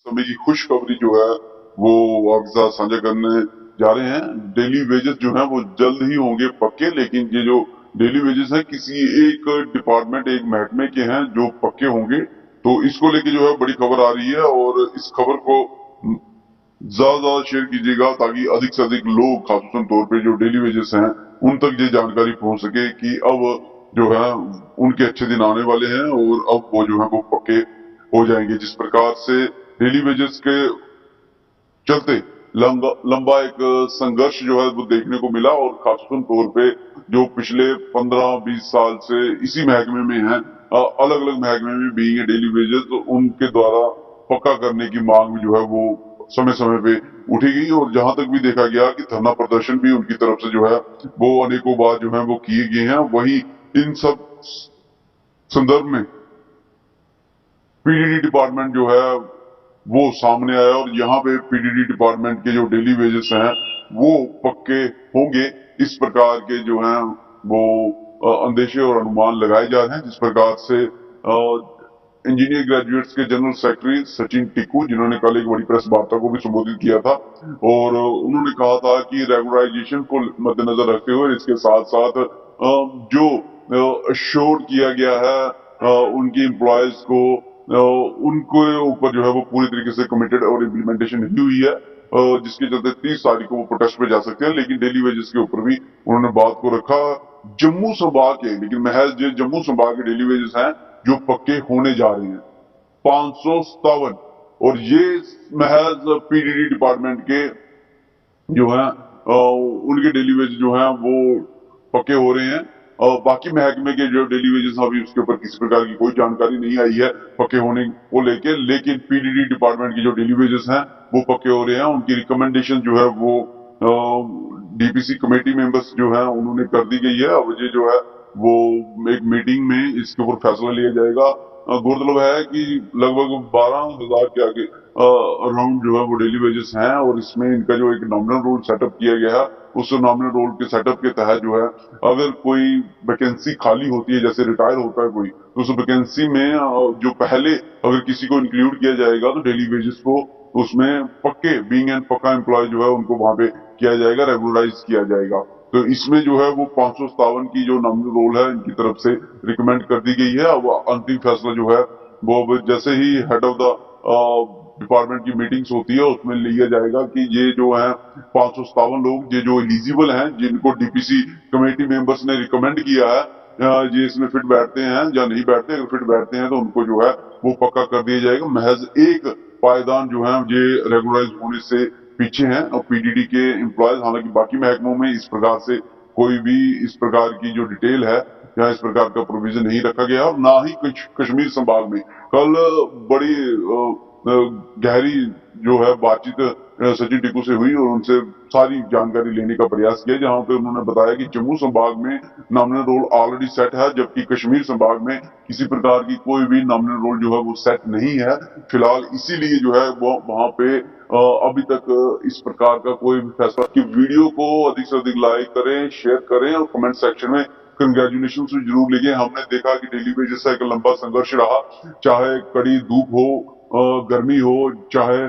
समय की खुशखबरी जो है वो आपके साथ साझा करने जा रहे हैं। डेली वेजेस जो है वो जल्द ही होंगे पक्के, लेकिन ये जो डेली वेजेस है किसी एक डिपार्टमेंट, एक महकमे के हैं जो पक्के होंगे। तो इसको लेके जो है बड़ी खबर आ रही है और इस खबर को ज्यादा ज्यादा शेयर कीजिएगा ताकि अधिक से अधिक लोग, खासतौर तौर पे जो डेली वेजेस हैं, उन तक ये जानकारी पहुंच सके कि अब जो है उनके अच्छे दिन आने वाले हैं और अब वो जो है वो पक्के हो जाएंगे। जिस प्रकार से डेली वेजेस के चलते लंबा एक संघर्ष जो है वो देखने को मिला और खासतौर तौर पे जो पिछले 15-20 साल से इसी महकमे में हैं, अलग अलग महकमे में भी ये डेली वेजेस, तो उनके द्वारा पक्का करने की मांग जो है वो समय समय पे उठी गई और जहां तक भी देखा गया कि धरना प्रदर्शन भी उनकी तरफ से जो है वो अनेकों बार जो है वो किए गए हैं। वही इन सब संदर्भ में पीडीडी डिपार्टमेंट जो है वो सामने आया और यहाँ पे पीडीडी डिपार्टमेंट के जो डेली वेजेस हैं वो पक्के होंगे, इस प्रकार के जो हैं वो अंदेशे और अनुमान लगाए जा रहे हैं। जिस प्रकार से इंजीनियर ग्रेजुएट्स के जनरल सेक्रेटरी सचिन टिक्कू, जिन्होंने कल एक बड़ी प्रेस वार्ता को भी संबोधित किया था और उन्होंने कहा था कि रेगुलराइजेशन को मद्देनजर रखते हुए इसके साथ साथ जो अश्योर किया गया है उनके एम्प्लॉयज को, उनके ऊपर जो है वो पूरी तरीके से कमिटेड और इम्प्लीमेंटेशन नहीं हुई है, जिसके चलते 30 तारीख को वो प्रोटेस्ट पे जा सकते हैं। लेकिन डेली वेजेस के ऊपर भी उन्होंने बात को रखा। जम्मू संभाग के, लेकिन महज ये जम्मू संभाग के डेली वेजेस हैं जो पक्के होने जा रहे हैं 557, और ये महज पीडीडी डिपार्टमेंट के जो है उनके डेली वेज जो है वो पक्के हो रहे हैं। बाकी महकमे के जो डेली वेजेस अभी उसके ऊपर किसी प्रकार की कोई जानकारी नहीं आई है पक्के होने को लेके, लेकिन पीडीडी डिपार्टमेंट की जो डेली वेजेस हैं वो पक्के हो रहे हैं। उनकी रिकमेंडेशन जो है वो डीपीसी कमेटी मेंबर्स जो है उन्होंने कर दी गई है। अब ये जो है वो एक मीटिंग में इसके ऊपर फैसला लिया जाएगा। गौरतलब है कि लगभग 12,000 के आगे अराउंड जो है वो डेली वेजेस हैं और इसमें इनका जो एक नॉमिनल रोल सेटअप किया गया है, उस नॉमिनल रोल के सेटअप के तहत जो है अगर कोई वैकेंसी खाली होती है, जैसे रिटायर होता है कोई, तो उस वैकेंसी में जो पहले अगर किसी को इंक्लूड किया जाएगा तो डेली वेजेस को उसमें पक्के बीइंग एंड पक्का एम्प्लॉय जो है उनको वहां पे किया जाएगा, रेगुलराइज किया जाएगा। तो इसमें जो है वो 557 की जो नॉमिनल रोल है इनकी तरफ से रिकमेंड कर दी गई है। अब अंतिम फैसला जो है वो अब जैसे ही हेड ऑफ द डिपार्टमेंट की मीटिंग्स होती है उसमें लिया जाएगा कि ये जो है 557 लोग ये जो एलिजिबल हैं, जिनको डीपीसी कमेटी मेंबर्स ने रिकमेंड किया है, ये इसमें फिट बैठते हैं या नहीं बैठते। अगर फिट बैठते हैं तो उनको जो है वो पक्का कर दिया जाएगा। महज एक पायदान जो है ये रेगुलराइज होने से पीछे हैं और पीडीडी के एम्प्लॉयज, हालांकि बाकी महकमों में इस प्रकार से कोई भी इस प्रकार की जो डिटेल है या इस प्रकार का प्रोविजन नहीं रखा गया और ना ही कश्मीर संभाग में। कल बड़ी गहरी जो है बातचीत सचिन टिक्कू से हुई और उनसे सारी जानकारी लेने का प्रयास किया, जहां पे उन्होंने बताया कि जम्मू संभाग में नॉमिनल रोल ऑलरेडी सेट है, जबकि कश्मीर संभाग में किसी प्रकार की कोई भी नॉमिनल रोल जो है वो सेट नहीं है फिलहाल। इसीलिए जो है वो वहां पे अभी तक इस प्रकार का कोई भी फैसला कि वीडियो को अधिक से अधिक लाइक करें, शेयर करें और कमेंट सेक्शन में कंग्रेचुलेशन से जरूर लिखें। हमने देखा कि डेली वेजेस का एक लंबा संघर्ष रहा, चाहे कड़ी धूप हो, गर्मी हो, चाहे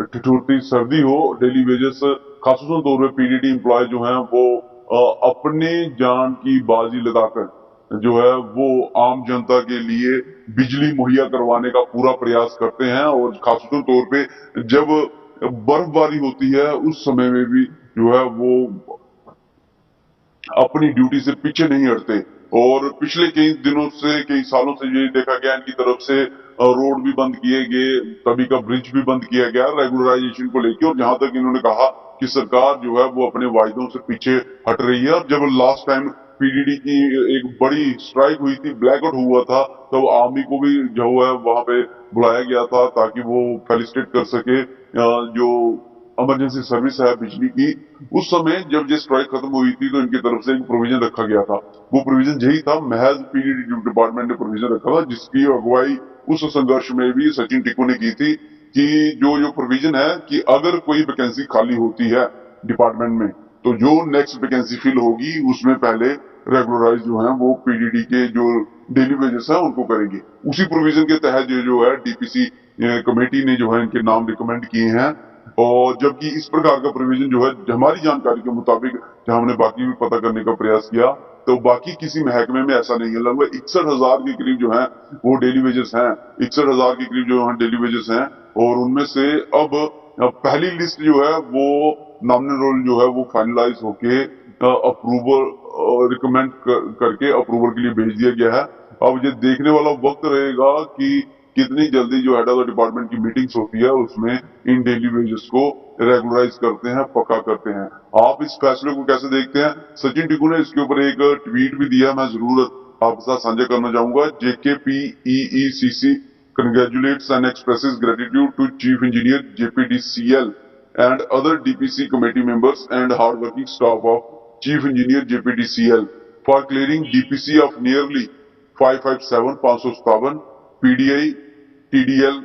ठिठुरती सर्दी हो, डेली वेजेस खासतौर तौर पे पीडीडी एम्प्लॉय जो हैं वो अपने जान की बाजी लगाकर जो है वो आम जनता के लिए बिजली मुहैया करवाने का पूरा प्रयास करते हैं और खासतौर तौर पे जब बर्फबारी होती है उस समय में भी जो है वो अपनी ड्यूटी से पीछे नहीं हटते। और पिछले कई दिनों से, कई सालों से ये देखा गया इनकी तरफ से रोड भी बंद किए गए, तभी का ब्रिज भी बंद किया गया रेगुलराइजेशन को लेकर। और जहां तक इन्होंने कहा कि सरकार जो है वो अपने वायदों से पीछे हट रही है। और जब लास्ट टाइम पीडीडी की एक बड़ी स्ट्राइक हुई थी, ब्लैकआउट हुआ था, तब आर्मी को भी जो है वहां पे बुलाया गया था ताकि वो फेलिसिटेट कर सके जो इमरजेंसी सर्विस है बिजली की। उस समय जब ये स्ट्राइक खत्म हुई थी तो इनकी तरफ से एक प्रोविजन रखा गया था, वो प्रोविजन यही था, महज पीडीडी डिपार्टमेंट ने प्रोविजन रखा था, जिसकी अगुवाई उस संघर्ष में भी सचिन टिक्कू ने की थी कि जो प्रोविजन है कि अगर कोई वैकेंसी खाली होती है डिपार्टमेंट में तो जो नेक्स्ट वैकेंसी फिल होगी उसमें पहले रेगुलराइज जो है वो पीडीडी के जो डेली वेजेस है उनको करेंगे। उसी प्रोविजन के तहत जो है डीपीसी कमेटी ने जो है इनके नाम रिकमेंड किए हैं। और जबकि इस प्रकार का प्रोविजन जो है हमारी जानकारी के मुताबिक, जहां हमने बाकी भी पता करने का प्रयास किया, तो बाकी किसी महकमे में ऐसा नहीं है। लगभग 61,000 के करीब जो है वो डेली वेजेस हैं, 61,000 के करीब जो है डेली वेजेस हैं। और उनमें से अब पहली लिस्ट जो है वो नॉमिनल रोल जो है वो फाइनलाइज होके अप्रूवल रिकमेंड करके अप्रूवल के लिए भेज दिया गया है। अब ये देखने वाला वक्त रहेगा कि कितनी जल्दी जो हेड ऑफ द डिपार्टमेंट की मीटिंग्स होती है उसमें इन डेली वेजेस को रेगुलराइज करते हैं, पक्का करते हैं। आप इस फैसले को कैसे देखते हैं? सचिन टिकू ने इसके ऊपर एक ट्वीट भी दिया, मैं जरूर आपके साथ साझा करना चाहूंगा। JKPEECC congratulates and expresses gratitude to Chief Engineer JPDCL and other DPC committee members and hard-working staff of Chief Engineer JPDCL for clearing DPC of nearly 557 PDI, TDL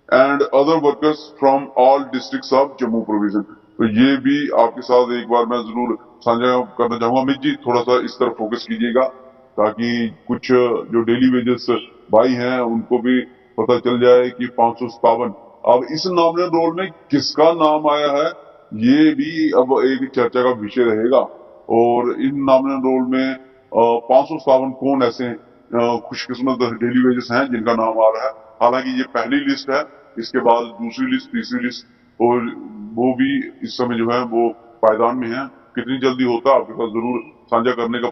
and other workers from all districts of Jammu provision। तो ये भी आपके साथ एक बार मैं जरूर साझा करना चाहूंगा। अमित जी थोड़ा सा इस तरफ फोकस कीजिएगा ताकि कुछ जो डेली वेजेस भाई हैं उनको भी पता चल जाए कि 557। अब इस नॉमिनल रोल में किसका नाम आया है ये भी अब एक चर्चा का विषय रहेगा। और इन नॉमिनल रोल में 557 कौन ऐसे खुशकिस्मत डेली वेजेस हैं जिनका नाम आ रहा है। हालांकि ये पहली लिस्ट है, इसके बाद दूसरी लिस्ट, तीसरी लिस्ट, और वो भी इस समय जो है वो पायदान में है। कितनी जल्दी होता है आपके पास जरूर साझा करने का